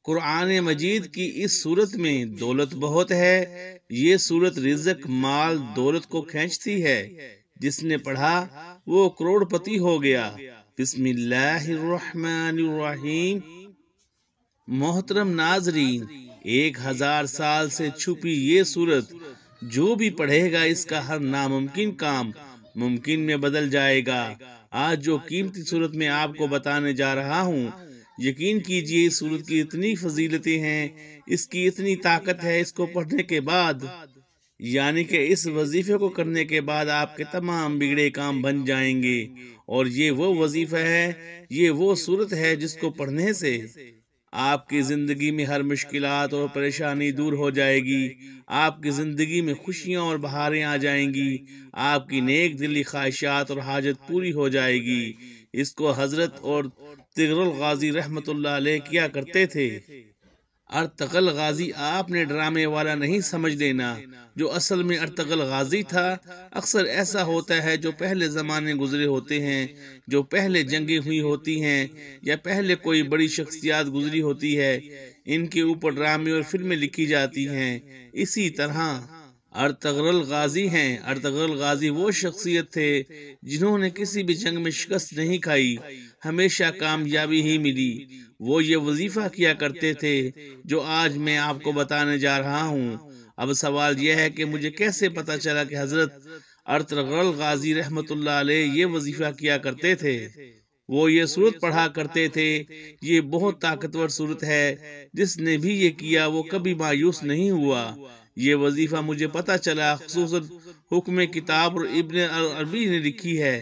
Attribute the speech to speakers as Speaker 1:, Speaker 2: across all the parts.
Speaker 1: قرآن مجید کی اس صورت میں دولت بہت ہے۔ یہ صورت رزق، مال، دولت کو کھینچتی ہے۔ جس نے پڑھا وہ کروڑ پتی ہو گیا۔ بسم اللہ الرحمن الرحیم۔ محترم ناظرین، 1000 سال سے چھپی یہ صورت جو بھی پڑھے گا اس کا ہر ناممکن کام ممکن میں بدل جائے گا۔ آج جو قیمتی صورت میں آپ کو بتانے جا رہا ہوں، یقین کیجئے اس صورت کی اتنی فضیلتیں ہیں، اس کی اتنی طاقت ہے، اس کو پڑھنے کے بعد یعنی کہ اس وظیفے کو کرنے کے بعد آپ کے تمام بگڑے کام بن جائیں گے۔ اور یہ وہ وظیفہ ہے، یہ وہ صورت ہے جس کو پڑھنے سے آپ کی زندگی میں ہر مشکلات اور پریشانی دور ہو جائے گی۔ آپ کی زندگی میں خوشیاں اور بہاریں آ جائیں گی۔ آپ کی نیک دلی خواہشات اور حاجت پوری ہو جائے گی۔ اس کو حضرت اور طغرل غازی رحمت اللہ علیہ کیا کرتے تھے۔ ارطغرل غازی آپ نے ڈرامے والا نہیں سمجھ لینا، جو اصل میں ارطغرل غازی تھا۔ اکثر ایسا ہوتا ہے جو پہلے زمانے گزرے ہوتے ہیں، جو پہلے جنگیں ہوئی ہوتی ہیں یا پہلے کوئی بڑی شخصیات گزری ہوتی ہے، ان کے اوپر ڈرامے اور فلمیں لکھی جاتی ہیں۔ اسی طرح ارطغرل غازی ہیں۔ ارطغرل غازی وہ شخصیت تھے جنہوں نے کسی بھی جنگ میں شکست نہیں کھائی، ہمیشہ کامیابی ہی ملی۔ وہ یہ وظیفہ کیا کرتے تھے جو آج میں آپ کو بتانے جا رہا ہوں۔ اب سوال یہ ہے کہ مجھے کیسے پتا چلا کہ حضرت ارطغرل غازی رحمت اللہ علیہ یہ وظیفہ کیا کرتے تھے؟ وہ یہ صورت پڑھا کرتے تھے۔ یہ بہت طاقتور صورت ہے، جس نے بھی یہ کیا وہ کبھی مایوس نہیں ہوا۔ یہ وظیفہ مجھے پتا چلا خصوصاً حکم کتاب اور ابن عربی نے لکھی ہے،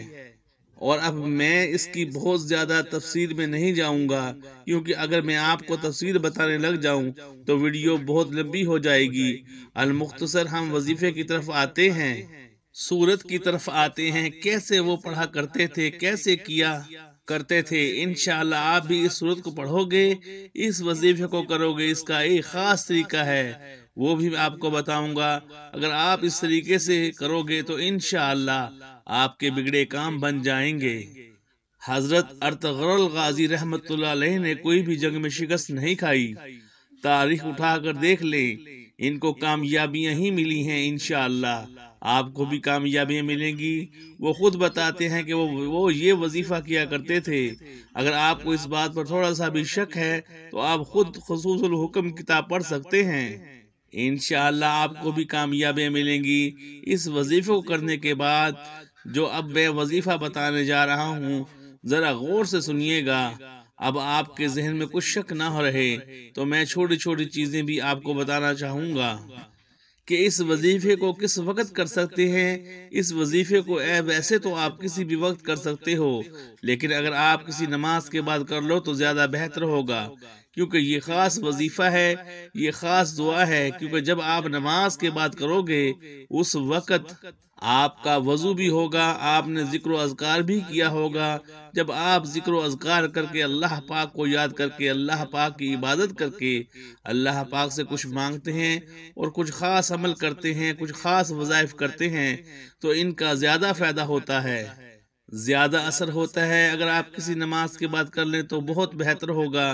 Speaker 1: اور اب میں اس کی بہت زیادہ تفصیل میں نہیں جاؤں گا، کیونکہ اگر میں آپ کو تفصیل بتانے لگ جاؤں تو ویڈیو بہت لمبی ہو جائے گی۔ المختصر ہم وظیفے کی طرف آتے ہیں، سورت کی طرف آتے ہیں۔ کیسے وہ پڑھا کرتے تھے، کیسے کیا کرتے تھے؟ انشاءاللہ آپ بھی اس سورت کو پڑھو گے، اس وظیفے کو کرو گے۔ اس کا ایک خاص طریقہ ہے، وہ بھی میں آپ کو بتاؤں گا۔ اگر آپ اس طریقے سے کرو گے تو انشاءاللہ آپ کے بگڑے کام بن جائیں گے۔ حضرت ارطغرل غازی رحمت اللہ علیہ نے کوئی بھی جنگ میں شکست نہیں کھائی۔ تاریخ اٹھا کر دیکھ لیں، ان کو کامیابیاں ہی ملی ہیں۔ انشاءاللہ آپ کو بھی کامیابیاں ملیں گی۔ وہ خود بتاتے ہیں کہ وہ یہ وظیفہ کیا کرتے تھے۔ اگر آپ کو اس بات پر تھوڑا سا بھی شک ہے تو آپ خود خصوص الحکم کتاب پڑھ سکتے ہیں۔ انشاءاللہ آپ کو بھی کامیابیاں ملیں گی۔ اس وظیفے کو کرنے کے بعد جو اب میں وظیفہ بتانے جا رہا ہوں، ذرا غور سے سنیے گا۔ اب آپ کے ذہن میں کچھ شک نہ ہو رہے تو میں چھوٹی چھوٹی چیزیں بھی آپ کو بتانا چاہوں گا کہ اس وظیفے کو کس وقت کر سکتے ہیں۔ اس وظیفے کو ویسے تو آپ کسی بھی وقت کر سکتے ہو، لیکن اگر آپ کسی نماز کے بعد کر لو تو زیادہ بہتر ہوگا، کیونکہ یہ خاص وظیفہ ہے، یہ خاص دعا ہے۔ کیونکہ جب آپ نماز کے بعد کرو گے اس وقت آپ کا وضو بھی ہوگا، آپ نے ذکر و اذکار بھی کیا ہوگا۔ جب آپ ذکر و اذکار کر کے اللہ پاک کو یاد کر کے اللہ پاک کی عبادت کر کے اللہ پاک سے کچھ مانگتے ہیں اور کچھ خاص عمل کرتے ہیں، کچھ خاص وظائف کرتے ہیں تو ان کا زیادہ فائدہ ہوتا ہے، زیادہ اثر ہوتا ہے۔ اگر آپ کسی نماز کے بعد کر لیں تو بہت بہتر ہوگا۔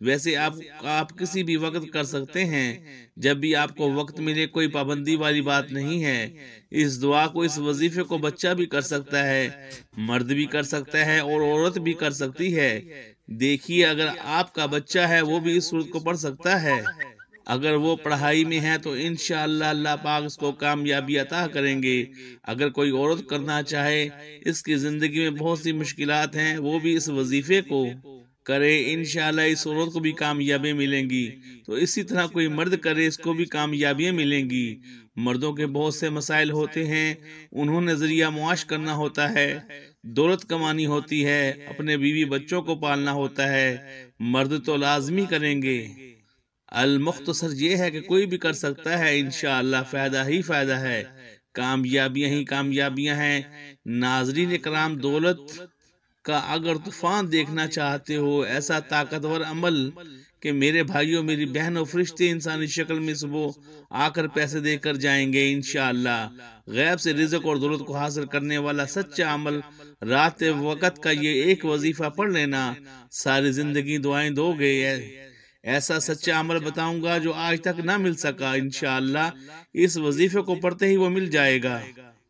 Speaker 1: ویسے آپ کسی بھی وقت کر سکتے ہیں، جب بھی آپ کو وقت ملے، کوئی پابندی والی بات نہیں ہے۔ اس دعا کو، اس وظیفے کو بچہ بھی کر سکتا ہے، مرد بھی کر سکتا ہے اور عورت بھی کر سکتی ہے۔ دیکھیے اگر آپ کا بچہ ہے وہ بھی اس سورت کو پڑھ سکتا ہے۔ اگر وہ پڑھائی میں ہے تو انشاءاللہ اللہ پاک اس کو کامیابی عطا کریں گے۔ اگر کوئی عورت کرنا چاہے، اس کی زندگی میں بہت سی مشکلات ہیں، وہ بھی اس وظیفے کو کرے، انشاءاللہ اس عورت کو بھی کامیابی ملیں گی۔ تو اسی طرح کوئی مرد کرے، اس کو بھی کامیابیاں ملیں گی۔ مردوں کے بہت سے مسائل ہوتے ہیں، انہوں نے ذریعہ معاش کرنا ہوتا ہے، دولت کمانی ہوتی ہے، اپنے بیوی بچوں کو پالنا ہوتا ہے، مرد تو لازمی کریں گے۔ المختصر یہ ہے کہ کوئی بھی کر سکتا ہے، انشاءاللہ فائدہ ہی فائدہ ہے، کامیابیاں ہی کامیابیاں ہیں۔ ناظرین کرام، دولت کا اگر طوفان دیکھنا چاہتے ہو، ایسا طاقتور عمل کہ میرے بھائیوں، میری بہنوں، فرشتے انسانی شکل میں صبح آ کر پیسے دے کر جائیں گے انشاءاللہ۔ غیب سے رزق اور دولت کو حاصل کرنے والا سچا عمل، رات وقت کا یہ ایک وظیفہ پڑھ لینا، ساری زندگی دعائیں دو گے، ایسا سچا عمل بتاؤں گا جو آج تک نہ مل سکا، انشاءاللہ اس وظیفے کو پڑھتے ہی وہ مل جائے گا۔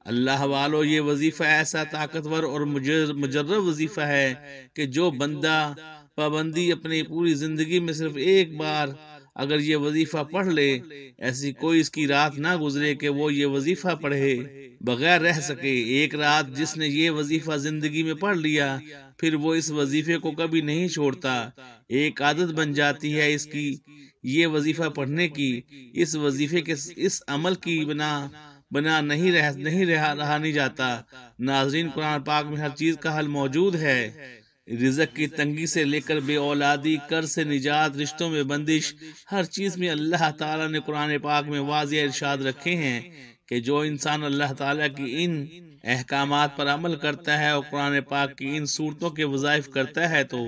Speaker 1: اللہ والو، یہ وظیفہ ایسا طاقتور اور مجرب وظیفہ ہے کہ جو بندہ پابندی اپنی پوری زندگی میں صرف ایک بار اگر یہ وظیفہ پڑھ لے، ایسی کوئی اس کی رات نہ گزرے کہ وہ یہ وظیفہ پڑھے بغیر رہ سکے۔ ایک رات جس نے یہ وظیفہ زندگی میں پڑھ لیا، پھر وہ اس وظیفے کو کبھی نہیں چھوڑتا۔ ایک عادت بن جاتی ہے اس کی، یہ وظیفہ پڑھنے کی۔ اس وظیفے کے اس عمل کی بنا نہیں رہا نہیں جاتا۔ ناظرین، قرآن پاک میں ہر چیز کا حل موجود ہے۔ رزق کی تنگی سے لے کر بے اولادی، قرض سے نجات، رشتوں میں بندش، ہر چیز میں اللہ تعالیٰ نے قرآن پاک میں واضح ارشاد رکھے ہیں کہ جو انسان اللہ تعالیٰ کی ان احکامات پر عمل کرتا ہے اور قرآن پاک کی ان صورتوں کے وظائف کرتا ہے تو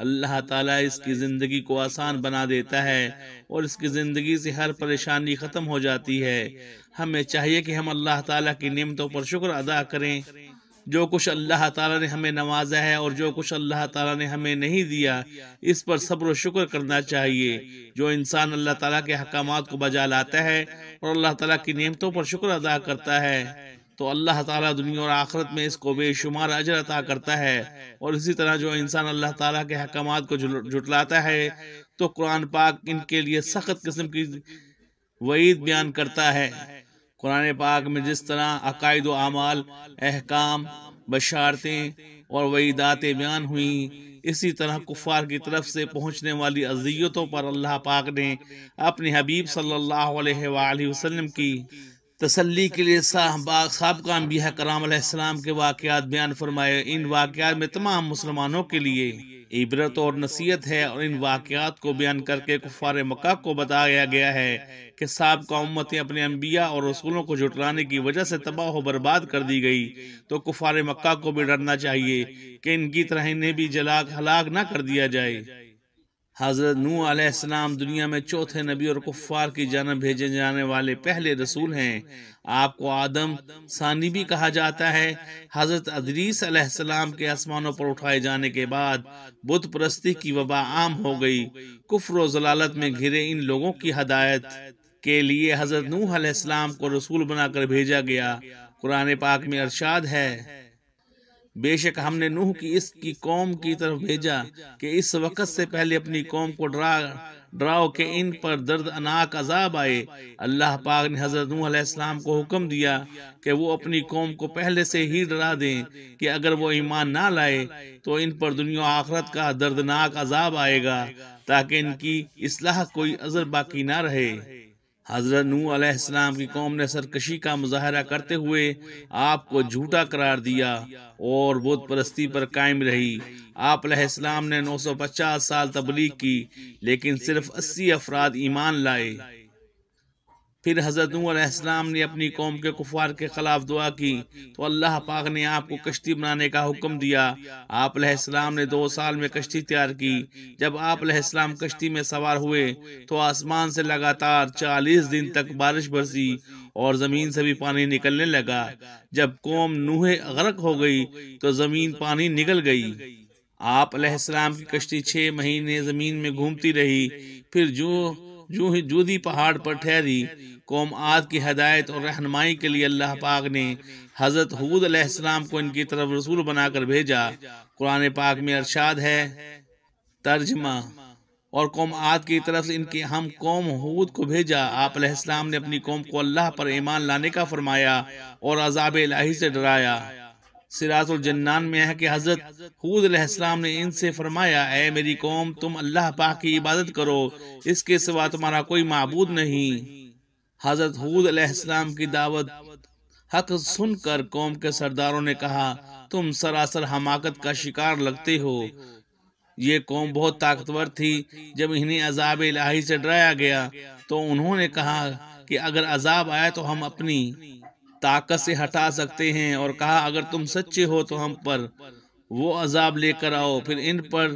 Speaker 1: اللہ تعالیٰ اس کی زندگی کو آسان بنا دیتا ہے اور اس کی زندگی سے ہر پریشانی ختم ہو جاتی ہے۔ ہمیں چاہیے کہ ہم اللہ تعالیٰ کی نعمتوں پر شکر ادا کریں۔ جو کچھ اللہ تعالیٰ نے ہمیں نوازا ہے اور جو کچھ اللہ تعالیٰ نے ہمیں نہیں دیا، اس پر صبر و شکر کرنا چاہیے۔ جو انسان اللہ تعالیٰ کے احکامات کو بجا لاتا ہے اور اللہ تعالیٰ کی نعمتوں پر شکر ادا کرتا ہے تو اللہ تعالیٰ دنیا اور آخرت میں اس کو بے شمار اجر عطا کرتا ہے۔ اور اسی طرح جو انسان اللہ تعالیٰ کے احکامات کو جھٹلاتا ہے تو قرآن پاک ان کے لیے سخت قسم کی وعید بیان کرتا ہے۔ قرآن پاک میں جس طرح عقائد و اعمال، احکام، بشارتیں اور وعیدات بیان ہوئیں، اسی طرح کفار کی طرف سے پہنچنے والی اذیتوں پر اللہ پاک نے اپنے حبیب صلی اللہ علیہ وآلہ وسلم کی تسلی کے لیے سابقہ انبیاء کرام علیہ السلام کے واقعات بیان فرمائے۔ ان واقعات میں تمام مسلمانوں کے لیے عبرت اور نصیحت ہے، اور ان واقعات کو بیان کر کے کفار مکہ کو بتایا گیا ہے کہ سابقہ امتیں اپنے انبیاء اور رسولوں کو جھٹلانے کی وجہ سے تباہ و برباد کر دی گئی، تو کفار مکہ کو بھی ڈرنا چاہیے کہ ان کی طرح انہیں بھی ہلاک نہ کر دیا جائے۔ حضرت نوح علیہ السلام دنیا میں چوتھے نبی اور کفار کی جانب بھیجے جانے والے پہلے رسول ہیں۔ آپ کو آدم ثانی بھی کہا جاتا ہے۔ حضرت ادریس علیہ السلام کے آسمانوں پر اٹھائے جانے کے بعد بت پرستی کی وبا عام ہو گئی۔ کفر و ضلالت میں گھرے ان لوگوں کی ہدایت کے لیے حضرت نوح علیہ السلام کو رسول بنا کر بھیجا گیا۔ قرآن پاک میں ارشاد ہے، بے شک ہم نے نوح کی اس کی قوم کی طرف بھیجا کہ اس وقت سے پہلے اپنی قوم کو ڈراؤ کہ ان پر دردناک عذاب آئے۔ اللہ پاک نے حضرت نوح علیہ السلام کو حکم دیا کہ وہ اپنی قوم کو پہلے سے ہی ڈرا دیں کہ اگر وہ ایمان نہ لائے تو ان پر دنیا و آخرت کا دردناک عذاب آئے گا، تاکہ ان کی اصلاح کوئی عذر باقی نہ رہے۔ حضرت نوح علیہ السلام کی قوم نے سرکشی کا مظاہرہ کرتے ہوئے آپ کو جھوٹا قرار دیا اور بت پرستی پر قائم رہی۔ آپ علیہ السلام نے 950 سال تبلیغ کی، لیکن صرف 80 افراد ایمان لائے۔ پھر حضرت نوح علیہ السلام نے اپنی قوم کے کفار کے خلاف دعا کی تو اللہ پاک نے آپ کو کشتی بنانے کا حکم دیا۔ آپ علیہ السلام نے 2 سال میں کشتی تیار کی۔ جب آپ علیہ السلام کشتی میں سوار ہوئے تو آسمان سے لگاتار 40 دن تک بارش برسی اور زمین سے بھی پانی نکلنے لگا۔ جب قوم نوح غرق ہو گئی تو زمین پانی نگل گئی۔ آپ علیہ السلام کی کشتی 6 مہینے زمین میں گھومتی رہی، پھر جو ہی جودی پہاڑ پر ٹھہری۔ قوم عاد کی ہدایت اور رہنمائی کے لیے اللہ پاک نے حضرت ہود علیہ السلام کو ان کی طرف رسول بنا کر بھیجا۔ قرآن پاک میں ارشاد ہے، ترجمہ، اور قوم عاد کی طرف سے ان کی ہم قوم ہود کو بھیجا۔ آپ علیہ السلام نے اپنی قوم کو اللہ پر ایمان لانے کا فرمایا اور عذاب الہی سے ڈرایا۔ سراۃ الجنان میں ہے کہ حضرت ہود علیہ السلام نے ان سے فرمایا، اے میری قوم، تم اللہ پاک کی عبادت کرو، اس کے سوا تمہارا کوئی معبود نہیں۔ حضرت ہود علیہ السلام کی دعوت حق سن کر قوم کے سرداروں نے کہا، تم سراسر حماقت کا شکار لگتے ہو۔ یہ قوم بہت طاقتور تھی۔ جب انہیں عذاب الہی سے ڈرایا گیا تو انہوں نے کہا کہ اگر عذاب آیا تو ہم اپنی طاقت سے ہٹا سکتے ہیں، اور کہا اگر تم سچے ہو تو ہم پر وہ عذاب لے کر آؤ۔ پھر ان پر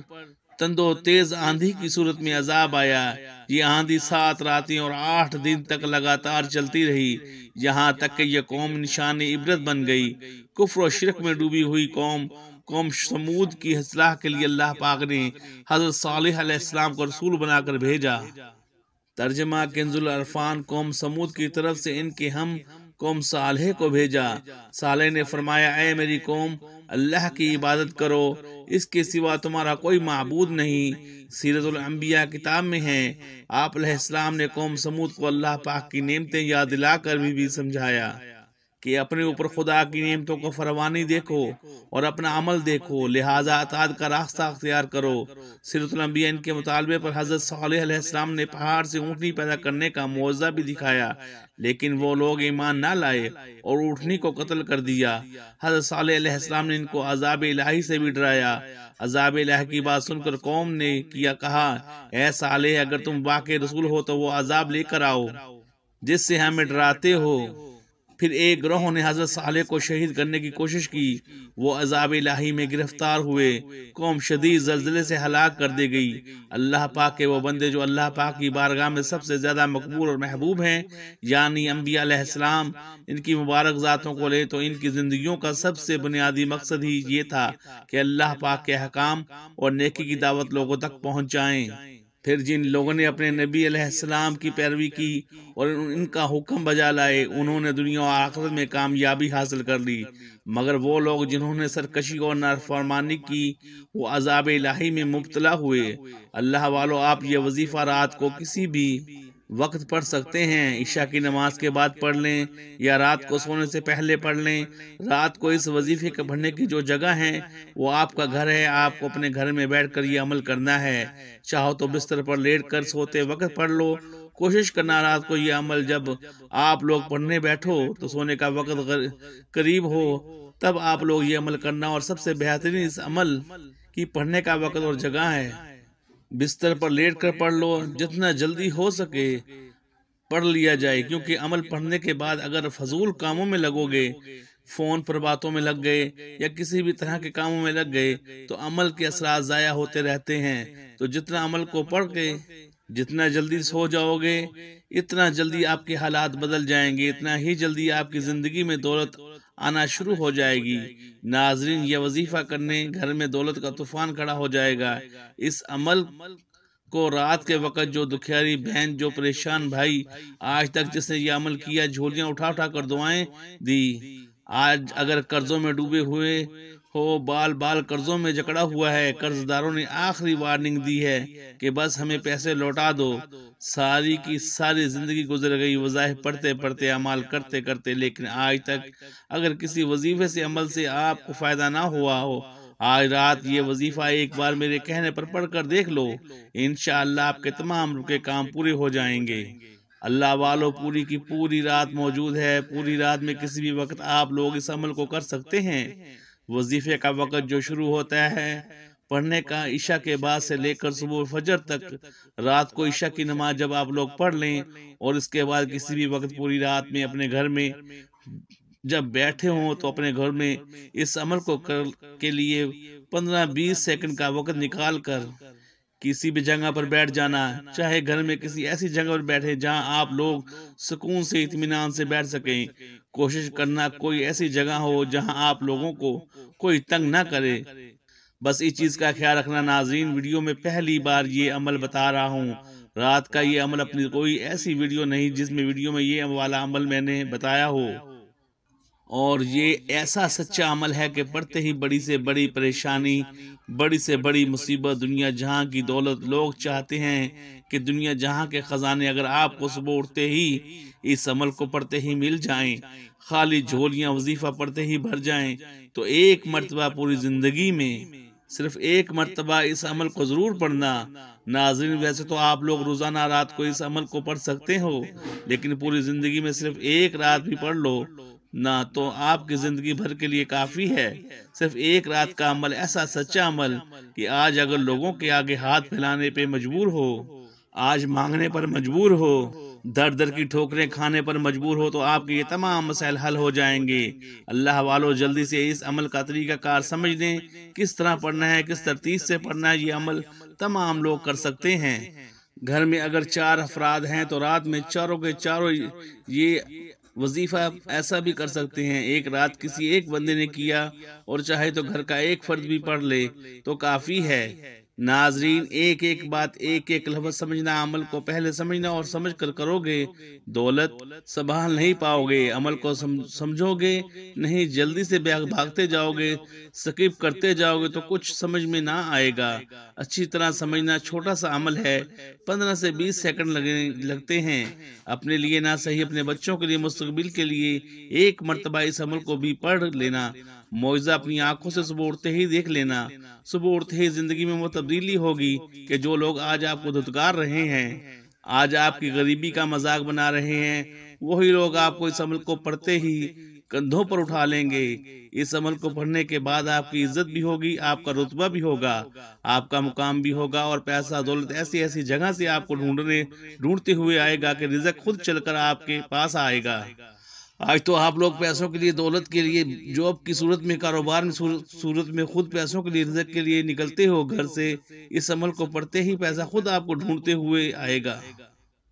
Speaker 1: تند و تیز آندھی کی صورت میں عذاب آیا۔ یہ آندھی 7 راتیں اور 8 دن تک لگاتار چلتی رہی، یہاں تک کہ یہ قوم نشان عبرت بن گئی۔ کفر و شرک میں ڈوبی ہوئی قوم قوم سمود کی اصلاح کے لیے اللہ پاک نے حضرت صالح علیہ السلام کو رسول بنا کر بھیجا۔ ترجمہ کنز العرفان۔ قوم سمود کی طرف سے ان کے ہم قوم صالح کو بھیجا۔ صالح نے فرمایا، اے میری قوم، اللہ کی عبادت کرو، اس کے سوا تمہارا کوئی معبود نہیں۔ سیرت الانبیاء کتاب میں ہے، آپ علیہ السلام نے قوم سمود کو اللہ پاک کی نعمتیں یاد دلا کر بھی سمجھایا کہ اپنے اوپر خدا کی نعمتوں کو فراوانی دیکھو اور اپنا عمل دیکھو، لہذا اطاعت کا راستہ اختیار کرو۔ سیرت الانبیاء ان کے مطالبے پر حضرت صالح علیہ السلام نے پہاڑ سے اونٹنی پیدا کرنے کا معجزہ بھی دکھایا، لیکن وہ لوگ ایمان نہ لائے اور اونٹنی کو قتل کر دیا۔ حضرت صالح علیہ السلام نے ان کو عذاب الہی سے بھی ڈرایا۔ عذاب الہی کی بات سن کر قوم نے کہا، اے صالح، اگر تم واقعی رسول ہو تو وہ عذاب لے کر آؤ جس سے ہمیں ڈراتے ہو۔ پھر ایک گروہ نے حضرت صالح کو شہید کرنے کی کوشش کی، وہ عذاب الہی میں گرفتار ہوئے، قوم شدید زلزلے سے ہلاک کر دی گئی۔ اللہ پاک کے وہ بندے جو اللہ پاک کی بارگاہ میں سب سے زیادہ مقبول اور محبوب ہیں، یعنی انبیاء علیہ السلام، ان کی مبارک ذاتوں کو لے تو ان کی زندگیوں کا سب سے بنیادی مقصد ہی یہ تھا کہ اللہ پاک کے احکام اور نیکی کی دعوت لوگوں تک پہنچائیں۔ پھر جن لوگوں نے اپنے نبی علیہ السلام کی پیروی کی اور ان کا حکم بجا لائے، انہوں نے دنیا و آخرت میں کامیابی حاصل کر لی، مگر وہ لوگ جنہوں نے سرکشی اور نافرمانی کی، وہ عذاب الہی میں مبتلا ہوئے۔ اللہ والو، آپ یہ وظیفہ رات کو کسی بھی وقت پڑھ سکتے ہیں، عشاء کی نماز کے بعد پڑھ لیں یا رات کو سونے سے پہلے پڑھ لیں۔ رات کو اس وظیفے کے پڑھنے کی جو جگہ ہے وہ آپ کا گھر ہے، آپ کو اپنے گھر میں بیٹھ کر یہ عمل کرنا ہے۔ چاہو تو بستر پر لیٹ کر سوتے وقت پڑھ لو، کوشش کرنا رات کو یہ عمل جب آپ لوگ پڑھنے بیٹھو تو سونے کا وقت قریب ہو، تب آپ لوگ یہ عمل کرنا، اور سب سے بہترین اس عمل کی پڑھنے کا وقت اور جگہ ہے۔ بستر پر لیٹ کر پڑھ لو، جتنا جلدی ہو سکے پڑھ لیا جائے، کیونکہ عمل پڑھنے کے بعد اگر فضول کاموں میں لگو گے، فون پر باتوں میں لگ گئے یا کسی بھی طرح کے کاموں میں لگ گئے تو عمل کے اثرات ضائع ہوتے رہتے ہیں۔ تو جتنا عمل کو پڑھ کے جتنا جلدی سو جاؤ گے، اتنا جلدی آپ کے حالات بدل جائیں گے، اتنا ہی جلدی آپ کی زندگی میں دولت آنا شروع ہو جائے گی۔ ناظرین، یہ وظیفہ کرنے گھر میں دولت کا طوفان کھڑا ہو جائے گا۔ اس عمل کو رات کے وقت جو دکھیاری بہن، جو پریشان بھائی، آج تک جس نے یہ عمل کیا، جھولیاں اٹھا اٹھا کر دعائیں دی، آج اگر قرضوں میں ڈوبے ہوئے ہو، بال بال قرضوں میں جکڑا ہوا ہے، قرض داروں نے آخری وارننگ دی ہے کہ بس ہمیں پیسے لوٹا دو، ساری کی ساری زندگی گزر گئی وظائف پڑھتے پڑھتے، اعمال کرتے کرتے، لیکن آج تک اگر کسی وظیفے سے عمل سے آپ کو فائدہ نہ ہوا ہو، آج رات یہ وظیفہ ایک بار میرے کہنے پر پڑھ کر دیکھ لو، انشاءاللہ آپ کے تمام رکے کام پورے ہو جائیں گے۔ اللہ والو، پوری کی پوری رات موجود ہے، پوری رات میں کسی بھی وقت آپ لوگ اس عمل کو کر سکتے ہیں۔ وظیفے کا وقت جو شروع ہوتا ہے پڑھنے کا عشاء کے بعد سے لے کر صبح فجر تک، رات کو عشاء کی نماز جب آپ لوگ پڑھ لیں اور اس کے بعد کسی بھی وقت پوری رات میں اپنے گھر میں جب بیٹھے ہوں تو اپنے گھر میں اس عمل کو کے لیے 15-20 سیکنڈ کا وقت نکال کر کسی بھی جگہ پر بیٹھ جانا، چاہے گھر میں کسی ایسی جگہ پر بیٹھے جہاں آپ لوگ سکون سے اطمینان سے بیٹھ سکیں۔ کوشش کرنا کوئی ایسی جگہ ہو جہاں آپ لوگوں کو کوئی تنگ نہ کرے۔ بس اس چیز کا خیال رکھنا ناظرین، ویڈیو میں پہلی بار یہ عمل بتا رہا ہوں، رات کا یہ عمل اپنی کوئی ایسی ویڈیو نہیں جس میں ویڈیو میں یہ والا عمل میں نے بتایا ہو، اور یہ ایسا سچا عمل ہے کہ پڑھتے ہی بڑی سے بڑی پریشانی، بڑی سے بڑی مصیبت، دنیا جہاں کی دولت، لوگ چاہتے ہیں کہ دنیا جہاں کے خزانے اگر آپ کو صبح اٹھتے ہی اس عمل کو پڑھتے ہی مل جائیں، خالی جھولیاں وظیفہ پڑھتے ہی بھر جائیں، تو ایک مرتبہ پوری زندگی میں صرف ایک مرتبہ اس عمل کو ضرور پڑھنا۔ ناظرین، ویسے تو آپ لوگ روزانہ رات کو اس عمل کو پڑھ سکتے ہو، لیکن پوری زندگی میں صرف ایک رات بھی پڑھ لو نہ تو آپ کی زندگی بھر کے لیے کافی ہے۔ صرف ایک رات کا عمل ایسا سچا عمل کہ آج اگر لوگوں کے آگے ہاتھ پھیلانے پہ مجبور ہو، آج مانگنے پر مجبور ہو، در در کی ٹھوکریں کھانے پر مجبور ہو، تو آپ کے یہ تمام مسائل حل ہو جائیں گے۔ اللہ والو، جلدی سے اس عمل کا طریقہ کار سمجھ دیں، کس طرح پڑھنا ہے، کس ترتیب سے پڑھنا ہے۔ یہ عمل تمام لوگ کر سکتے ہیں۔ گھر میں اگر 4 افراد ہیں تو رات میں چاروں کے چاروں یہ وظیفہ ایسا بھی کر سکتے ہیں، ایک رات کسی ایک بندے نے کیا اور چاہے تو گھر کا ایک فرد بھی پڑھ لے تو کافی ہے۔ ناظرین، ایک ایک بات، ایک ایک لفظ سمجھنا، عمل کو پہلے سمجھنا اور سمجھ کر کرو گے، دولت سنبھال نہیں پاؤ گے۔ عمل کو سمجھو گے نہیں، جلدی سے بھاگتے جاؤ گے، سکپ کرتے جاؤ گے تو کچھ سمجھ میں نہ آئے گا۔ اچھی طرح سمجھنا چھوٹا سا عمل ہے، 15 سے 20 سیکنڈ لگتے ہیں۔ اپنے لیے نہ صحیح، اپنے بچوں کے لیے، مستقبل کے لیے ایک مرتبہ اس عمل کو بھی پڑھ لینا۔ معجزہ اپنی آنکھوں سے صبح اٹھتے ہی دیکھ لینا۔ صبح اٹھتے ہی زندگی میں وہ تبدیلی ہوگی کہ جو لوگ آج آپ کو دھتکار رہے ہیں، آج آپ کی غریبی کا مذاق بنا رہے ہیں، وہی لوگ آپ کو اس عمل کو پڑھتے ہی کندھوں پر اٹھا لیں گے۔ اس عمل کو پڑھنے کے بعد آپ کی عزت بھی ہوگی، آپ کا رتبہ بھی ہوگا، آپ کا مقام بھی ہوگا، اور پیسہ دولت ایسی ایسی جگہ سے آپ کو ڈھونڈتے ہوئے آئے گا کہ رزق خود چل کر آپ کے پاس آئے گا۔ آج تو آپ لوگ پیسوں کے لیے، دولت کے لیے، جاب کی صورت میں، کاروبار میں صورت میں خود پیسوں کے لیے، رزق کے لیے نکلتے ہو گھر سے۔ اس عمل کو پڑھتے ہی پیسہ خود آپ کو ڈھونڈتے ہوئے آئے گا۔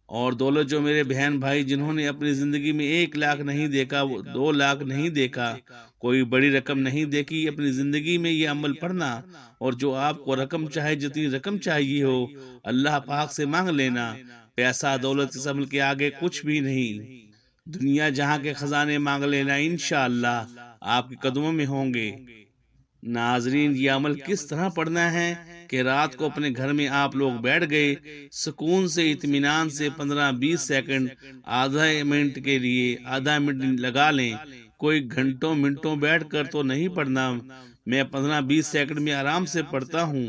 Speaker 1: اور دولت جو میرے بہن بھائی جنہوں نے اپنی زندگی میں 1 لاکھ نہیں دیکھا، 2 لاکھ نہیں دیکھا، کوئی بڑی رقم نہیں دیکھی اپنی زندگی میں، یہ عمل پڑھنا، اور جو آپ کو رقم چاہے، جتنی رقم چاہیے ہو، اللہ پاک سے مانگ لینا۔ پیسہ دولت اس عمل کے آگے کچھ بھی نہیں۔ دنیا جہاں کے خزانے مانگ لینا، انشاءاللہ آپ کے قدموں میں ہوں گے۔ ناظرین، یہ عمل کس طرح پڑھنا ہے کہ رات کو اپنے گھر میں آپ لوگ بیٹھ گئے، سکون سے، اطمینان سے 15-20 سیکنڈ، آدھا منٹ کے لیے، آدھا منٹ لگا لیں۔ کوئی گھنٹوں منٹوں بیٹھ کر تو نہیں پڑھنا، میں 15-20 سیکنڈ میں آرام سے پڑھتا ہوں۔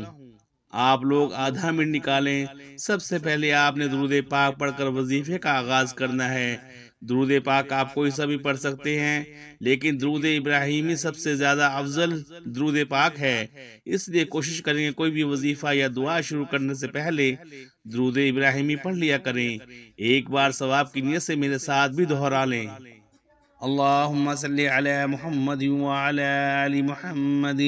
Speaker 1: آپ لوگ آدھا منٹ نکالیں۔ سب سے پہلے آپ نے درود پاک پڑھ کر وظیفے کا آغاز کرنا ہے۔ درود پاک آپ کوئی سا بھی پڑھ سکتے ہیں، لیکن درود ابراہیمی سب سے زیادہ افضل درود پاک ہے۔ اس لیے کوشش کریں کہ کوئی بھی وظیفہ یا دعا شروع کرنے سے پہلے درود ابراہیمی پڑھ لیا کریں۔ ایک بار ثواب کی نیت سے میرے ساتھ بھی دہرا لیں۔ اللہم صلی علی محمد وعلی آل محمد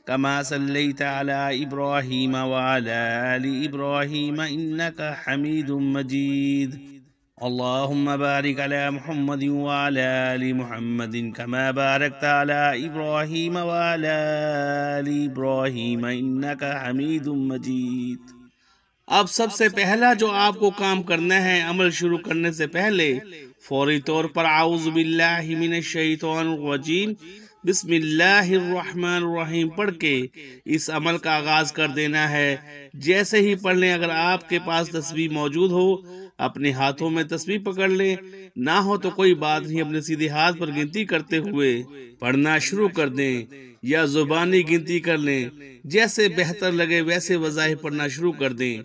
Speaker 1: کما صلیت علی ابراہیم وعلی آل ابراہیم انکا حمید مجید۔ اللهم بارك على محمد وعلى آل محمد كما باركت على إبراهيم وعلى آل إبراهيم إنك حميد مجيد۔ اب سب سے پہلا جو آپ کو کام کرنا ہے، عمل شروع کرنے سے پہلے فوری طور پر اعوذ باللہ من الشیطان الرجیم بسم اللہ الرحمن الرحیم پڑھ کے اس عمل کا آغاز کر دینا ہے۔ جیسے ہی پڑھ لیں، اگر آپ کے پاس تسبیح موجود ہو، اپنے ہاتھوں میں تسبیح پکڑ لیں، نہ ہو تو کوئی بات نہیں، اپنے سیدھے ہاتھ پر گنتی کرتے ہوئے پڑھنا شروع کر دیں، یا زبانی گنتی کر لیں، جیسے بہتر لگے ویسے وظائف پڑھنا شروع کر دیں۔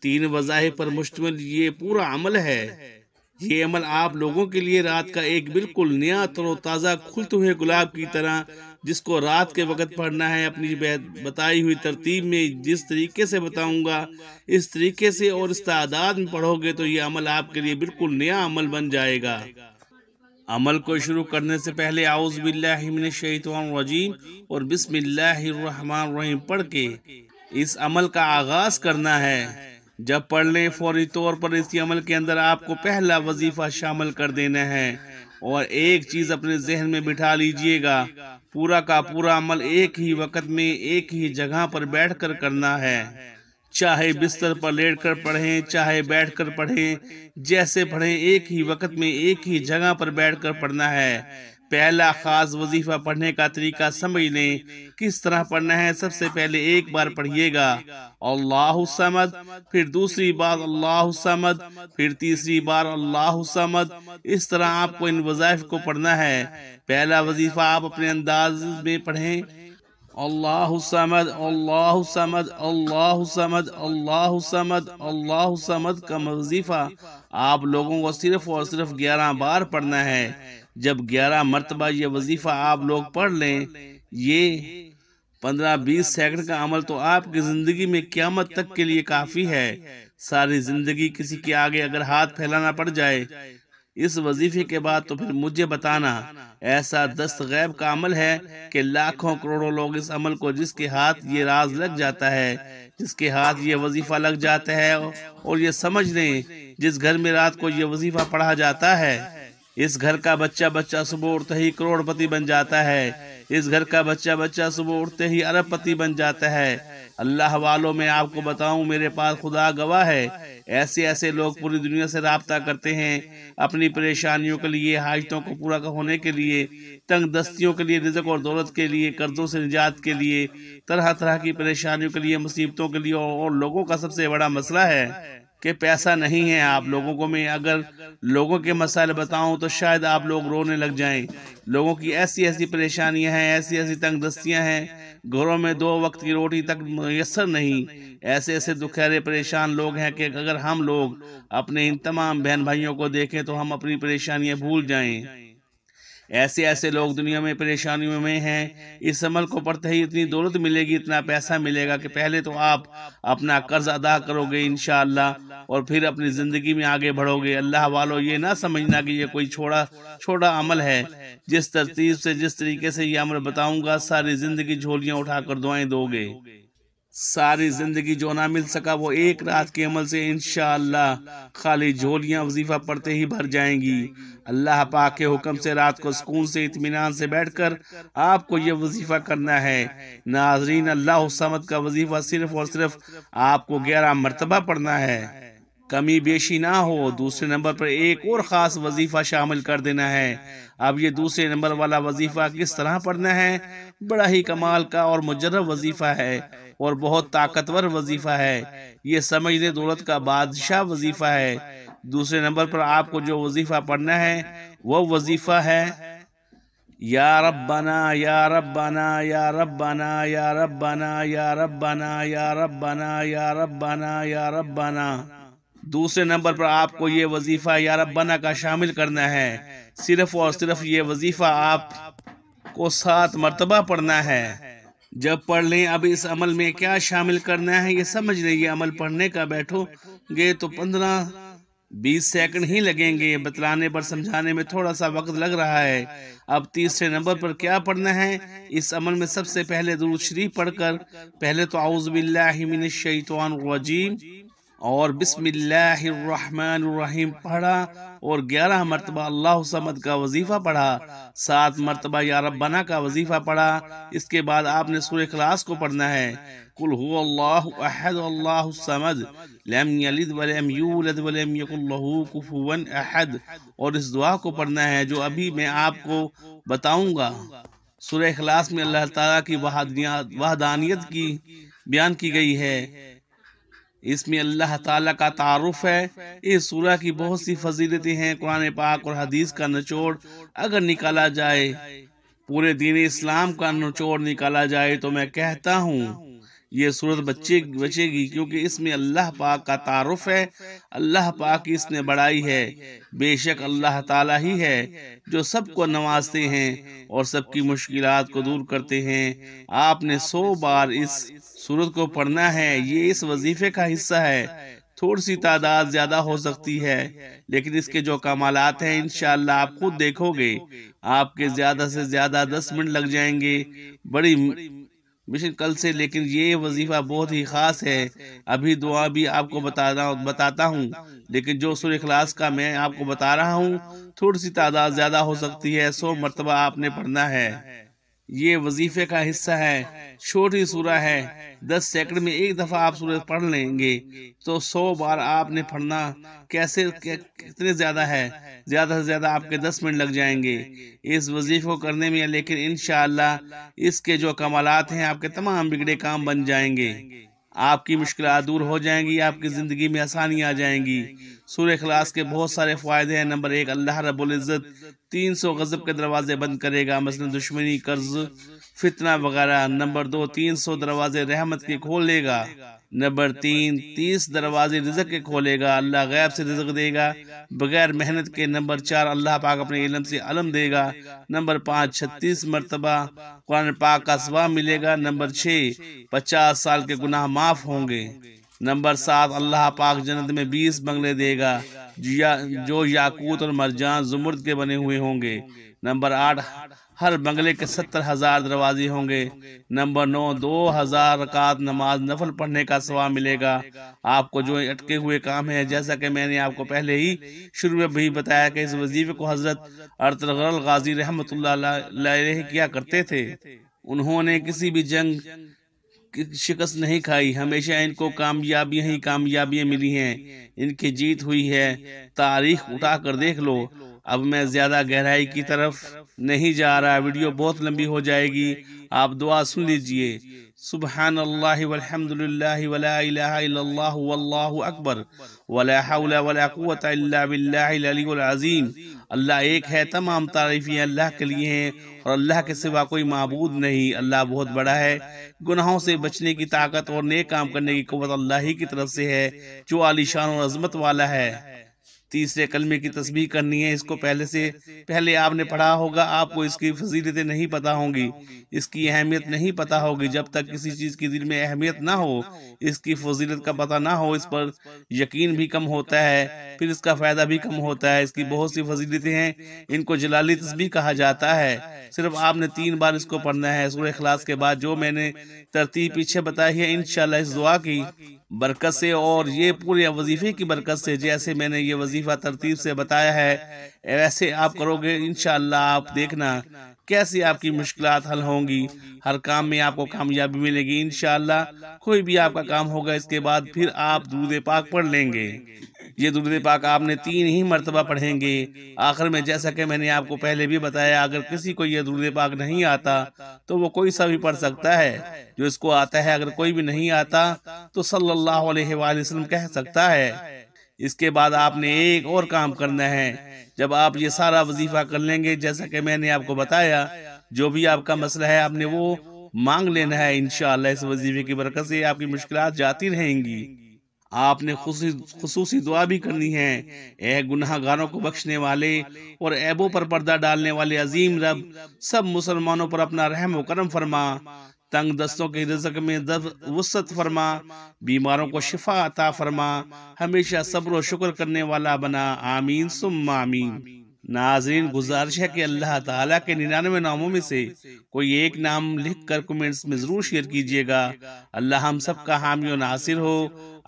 Speaker 1: 3 وظائف پر مشتمل یہ پورا عمل ہے۔ یہ عمل آپ لوگوں کے لیے رات کا ایک بالکل نیا تر و تازہ کھلتے ہوئے گلاب کی طرح، جس کو رات کے وقت پڑھنا ہے، اپنی بتائی ہوئی ترتیب میں، جس طریقے سے بتاؤں گا اس طریقے سے اور اس تعداد میں پڑھو گے تو یہ عمل آپ کے لیے بالکل نیا عمل بن جائے گا۔ عمل کو شروع کرنے سے پہلے اعوذ باللہ من الشیطان الرجیم اور بسم اللہ الرحمن الرحیم پڑھ کے اس عمل کا آغاز کرنا ہے۔ جب پڑھ لیں، فوری طور پر اسی عمل کے اندر آپ کو پہلا وظیفہ شامل کر دینا ہے، اور ایک چیز اپنے ذہن میں بٹھا لیجئے گا، پورا کا پورا عمل ایک ہی وقت میں ایک ہی جگہ پر بیٹھ کر کرنا ہے۔ چاہے بستر پر لیٹ کر پڑھیں، چاہے بیٹھ کر پڑھیں، جیسے پڑھیں، ایک ہی وقت میں ایک ہی جگہ پر بیٹھ کر پڑھنا ہے۔ پہلا خاص وظیفہ پڑھنے کا طریقہ سمجھ لیں، کس طرح پڑھنا ہے۔ سب سے پہلے ایک بار پڑھیے گا اللہ الصمد، پھر دوسری بار اللہ الصمد، پھر تیسری بار اللہ الصمد۔ اس طرح آپ کو ان وظائف کو پڑھنا ہے۔ پہلا وظیفہ آپ اپنے انداز میں پڑھیں، اللہ الصمد، اللہ الصمد، اللہ الصمد، اللہ الصمد، اللہ الصمد کا وظیفہ آپ لوگوں کو صرف اور صرف 11 بار پڑھنا ہے۔ جب 11 مرتبہ یہ وظیفہ آپ لوگ پڑھ لیں، یہ 15-20 سیکنڈ کا عمل تو آپ کی زندگی میں قیامت تک کے لیے کافی ہے۔ ساری زندگی کسی کے آگے اگر ہاتھ پھیلانا پڑ جائے اس وظیفے کے بعد تو پھر مجھے بتانا۔ ایسا دست غیب کا عمل ہے کہ لاکھوں کروڑوں لوگ اس عمل کو، جس کے ہاتھ یہ راز لگ جاتا ہے، جس کے ہاتھ یہ وظیفہ لگ جاتا ہے، اور یہ سمجھ لیں جس گھر میں رات کو یہ وظیفہ پڑھا جاتا ہے اس گھر کا بچہ بچہ صبح اٹھتے ہی کروڑ پتی بن جاتا ہے، اس گھر کا بچہ بچہ صبح اٹھتے ہی ارب پتی بن جاتا ہے۔ اللہ والوں میں آپ کو بتاؤں، میرے پاس خدا گواہ ہے، ایسے ایسے لوگ پوری دنیا سے رابطہ کرتے ہیں اپنی پریشانیوں کے لیے، حاجتوں کو پورا ہونے کے لیے، تنگ دستیوں کے لیے، رزق اور دولت کے لیے، قرضوں سے نجات کے لیے، طرح طرح کی پریشانیوں کے لیے، مصیبتوں کے لیے۔ اور لوگوں کا سب سے بڑا مسئلہ ہے کہ پیسہ نہیں ہے آپ لوگوں کو۔ میں اگر لوگوں کے مسائل بتاؤں تو شاید آپ لوگ رونے لگ جائیں۔ لوگوں کی ایسی ایسی پریشانیاں ہیں، ایسی ایسی تنگ دستیاں ہیں، گھروں میں 2 وقت کی روٹی تک میسر نہیں۔ ایسے ایسے دکھیرے پریشان لوگ ہیں کہ اگر ہم لوگ اپنے ان تمام بہن بھائیوں کو دیکھیں تو ہم اپنی پریشانیاں بھول جائیں۔ ایسے ایسے لوگ دنیا میں پریشانیوں میں ہیں۔ اس عمل کو پڑھتے ہی اتنی دولت ملے گی، اتنا پیسہ ملے گا کہ پہلے تو آپ اپنا قرض ادا کرو گے انشاءاللہ، اور پھر اپنی زندگی میں آگے بڑھو گے۔ اللہ والو، یہ نہ سمجھنا کہ یہ کوئی چھوٹا عمل ہے۔ جس ترتیب سے، جس طریقے سے یہ عمل بتاؤں گا، ساری زندگی جھولیاں اٹھا کر دعائیں دو گے۔ ساری زندگی جو نہ مل سکا وہ ایک رات کے عمل سے انشاءاللہ خالی جھولیاں وظیفہ پڑھتے ہی بھر جائیں گی۔ اللہ پاک کے حکم سے رات کو سکون سے اطمینان سے بیٹھ کر آپ کو یہ وظیفہ کرنا ہے۔ ناظرین، اللہ الصمد کا وظیفہ صرف اور صرف آپ کو 11 مرتبہ پڑھنا ہے، کمی بیشی نہ ہو۔ دوسرے نمبر پر ایک اور خاص وظیفہ شامل کر دینا ہے۔ اب یہ دوسرے نمبر والا وظیفہ کس طرح پڑھنا ہے؟ بڑا ہی کمال کا اور مجرب وظیفہ ہے اور بہت طاقتور وظیفہ ہے۔ یہ سمجھ لیں دولت کا بادشاہ وظیفہ ہے۔ دوسرے نمبر پر آپ کو جو وظیفہ پڑھنا ہے وہ وظیفہ ہے یا ربنا یا ربنا یا ربنا یا ربنا یا ربنا یا ربنا یا ربنا یا ربنا۔ دوسرے نمبر پر آپ کو یہ وظیفہ یا ربنا کا شامل کرنا ہے۔ صرف اور صرف یہ وظیفہ آپ کو 7 مرتبہ پڑھنا ہے۔ جب پڑھ لیں اب اس عمل میں کیا شامل کرنا ہے یہ سمجھ لیں۔ یہ عمل پڑھنے کا بیٹھو گے تو 15-20 سیکنڈ ہی لگیں گے، بتلانے پر سمجھانے میں تھوڑا سا وقت لگ رہا ہے۔ اب تیسرے نمبر پر کیا پڑھنا ہے؟ اس عمل میں سب سے پہلے درود شریف پڑھ کر پہلے تو اعوذ باللہ من الشیطان الرجیم اور بسم اللہ الرحمن الرحیم پڑھا، اور 11 مرتبہ اللہ الصمد کا وظیفہ پڑھا، 7 مرتبہ یا ربنا کا وظیفہ پڑھا۔ اس کے بعد آپ نے سورہ اخلاص کو پڑھنا ہے، قل هو اللہ احد اللہ الصمد لم یلد ولم یولد ولم یکن لہ کفوا احد، اور اس دعا کو پڑھنا ہے جو ابھی میں آپ کو بتاؤں گا۔ سورہ اخلاص میں اللہ تعالیٰ کی وحدانیت کی بیان کی گئی ہے، اس میں اللہ تعالیٰ کا تعارف ہے۔ اس سورہ کی بہت سی فضیلتیں ہیں۔ قرآن پاک اور حدیث کا نچوڑ اگر نکالا جائے، پورے دین اسلام کا نچوڑ نکالا جائے تو میں کہتا ہوں یہ سورت بچے گی، کیونکہ اس میں اللہ پاک کا تعارف ہے، اللہ پاک کی اس نے بڑائی ہے۔ بے شک اللہ تعالیٰ ہی ہے جو سب کو نوازتے ہیں اور سب کی مشکلات کو دور کرتے ہیں۔ آپ نے 100 بار اس سورت کو پڑھنا ہے، یہ اس وظیفے کا حصہ ہے۔ تھوڑی سی تعداد زیادہ ہو سکتی ہے، لیکن اس کے جو کمالات ہیں انشاءاللہ آپ خود دیکھو گے۔ آپ کے زیادہ سے زیادہ 10 منٹ لگ جائیں گے بڑی مشن کل سے، لیکن یہ وظیفہ بہت ہی خاص ہے۔ ابھی دعا بھی آپ کو بتاتا ہوں، لیکن جو سورہ اخلاص کا میں آپ کو بتا رہا ہوں تھوڑی سی تعداد زیادہ ہو سکتی ہے، 100 مرتبہ آپ نے پڑھنا ہے۔ یہ وظیفے کا حصہ ہے، چھوٹی سورہ ہے، 10 سیکنڈ میں ایک دفعہ آپ سورہ پڑھ لیں گے تو 100 بار آپ نے پڑھنا کتنے زیادہ ہے، زیادہ سے زیادہ آپ کے 10 منٹ لگ جائیں گے اس وظیفے کو کرنے میں، لیکن انشاءاللہ اس کے جو کمالات ہیں آپ کے تمام بگڑے کام بن جائیں گے، آپ کی مشکلات دور ہو جائیں گی، آپ کی زندگی میں آسانی آ جائیں گی۔ سورہ اخلاص کے بہت سارے فائدے ہیں۔ نمبر 1، اللہ رب العزت 300 غضب کے دروازے بند کرے گا، مثلا دشمنی، قرض، فتنہ وغیرہ۔ نمبر 2، 300 دروازے رحمت کے کھولے گا۔ نمبر 3، 30 دروازے رزق کے کھولے گا، اللہ غیب سے رزق دے گا بغیر محنت کے۔ نمبر 4، اللہ پاک اپنے علم سے علم دے گا۔ نمبر 5، 36 مرتبہ قرآن پاک کا ثواب ملے گا۔ نمبر 6، 50 سال کے گناہ معاف ہوں گے۔ نمبر 7، اللہ پاک جنت میں 20 بنگلے دے گا جو یاقوت اور مرجان زمرد کے بنے ہوئے ہوں گے۔ نمبر 8، ہر بنگلے کے 70,000 دروازے ہوں گے۔ نمبر 9، 2,000 رکعت نماز نفل پڑھنے کا ثواب ملے گا۔ آپ کو جو اٹکے ہوئے کام ہے، جیسا کہ میں نے آپ کو پہلے ہی شروع میں بھی بتایا کہ اس وظیفے کو حضرت ارطغرل غازی رحمۃ اللہ علیہ کیا کرتے تھے۔ انہوں نے کسی بھی جنگ شکست نہیں کھائی، ہمیشہ ان کو کامیابیاں ہی کامیابیاں ملی ہیں، ان کی جیت ہوئی ہے۔ تاریخ اٹھا کر دیکھ لو۔ اب میں زیادہ گہرائی کی طرف نہیں جا رہا، ویڈیو بہت لمبی ہو جائے گی، آپ دعا سن لیجئے۔ سبحان اللہ والحمد للہ ولا الہ الا اللہ واللہ اکبر ولا حول ولا قوة الا باللہ العلی العظیم۔ اللہ ایک ہے، تمام تعریفیں اللہ کے لیے ہیں اور اللہ کے سوا کوئی معبود نہیں۔ اللہ بہت بڑا ہے، گناہوں سے بچنے کی طاقت اور نیک کام کرنے کی قوت اللہ ہی کی طرف سے ہے، جو عالی شان اور عظمت والا ہے۔ تیسرے کلمے کی تسبیح کرنی ہے۔ اس کو پہلے آپ نے پڑھا ہوگا، آپ کو اس کی فضیلتیں نہیں پتا ہوں گی، اس کی اہمیت نہیں پتا ہوگی۔ جب تک کسی چیز کی دل میں اہمیت نہ ہو، اس کی فضیلت کا پتہ نہ ہو، اس پر یقین بھی کم ہوتا ہے، پھر اس کا فائدہ بھی کم ہوتا ہے۔ اس کی بہت سی فضیلتیں ہیں، ان کو جلالی تسبیح کہا جاتا ہے۔ صرف آپ نے 3 بار اس کو پڑھنا ہے سورہ اخلاص کے بعد۔ جو میں نے ترتیب پیچھے بتائی ہے، انشاءاللہ اس دعا کی برکت سے اور یہ پورے وظیفے کی برکت سے، جیسے میں نے یہ وظیفہ ترتیب سے بتایا ہے، ایسے آپ کرو گے، انشاءاللہ آپ دیکھنا کیسے آپ کی مشکلات حل ہوں گی، ہر کام میں آپ کو کامیابی ملے گی انشاءاللہ۔ کوئی بھی آپ کا کام ہوگا، اس کے بعد پھر آپ درود پاک پڑھ لیں گے۔ یہ درود پاک آپ نے 3 ہی مرتبہ پڑھیں گے۔ آخر میں جیسا کہ میں نے آپ کو پہلے بھی بتایا، اگر کسی کو یہ درود پاک نہیں آتا تو وہ کوئی سا بھی پڑھ سکتا ہے، جو اس کو آتا ہے۔ اگر کوئی بھی نہیں آتا تو صلی اللہ علیہ وآلہ وسلم کہہ سکتا ہے۔ اس کے بعد آپ نے ایک اور کام کرنا ہے۔ جب آپ یہ سارا وظیفہ کر لیں گے، جیسا کہ میں نے آپ کو بتایا، جو بھی آپ کا مسئلہ ہے آپ نے وہ مانگ لینا ہے انشاءاللہ۔ اس وظیفے کی برکت سے آپ کی مشکلات جاتی رہیں گی۔ آپ نے خصوصی دعا بھی کرنی ہے۔ اے گناہ گاروں کو بخشنے والے اور عیبوں پر پردہ ڈالنے والے عظیم رب، سب مسلمانوں پر اپنا رحم و کرم فرما، تنگ دستوں کے رزق میں وسعت فرما، بیماروں کو شفا عطا فرما، ہمیشہ صبر و شکر کرنے والا بنا، آمین ثم آمین۔ ناظرین، گزارش ہے کہ اللہ تعالیٰ کے 99 ناموں میں سے کوئی ایک نام لکھ کر کمنٹس میں ضرور شیئر کیجئے گا۔ اللہ ہم سب کا حامی و ناصر ہو،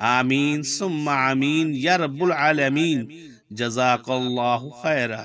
Speaker 1: آمین ثم آمین یا رب العالمین۔ جزاک اللہ خیرہ۔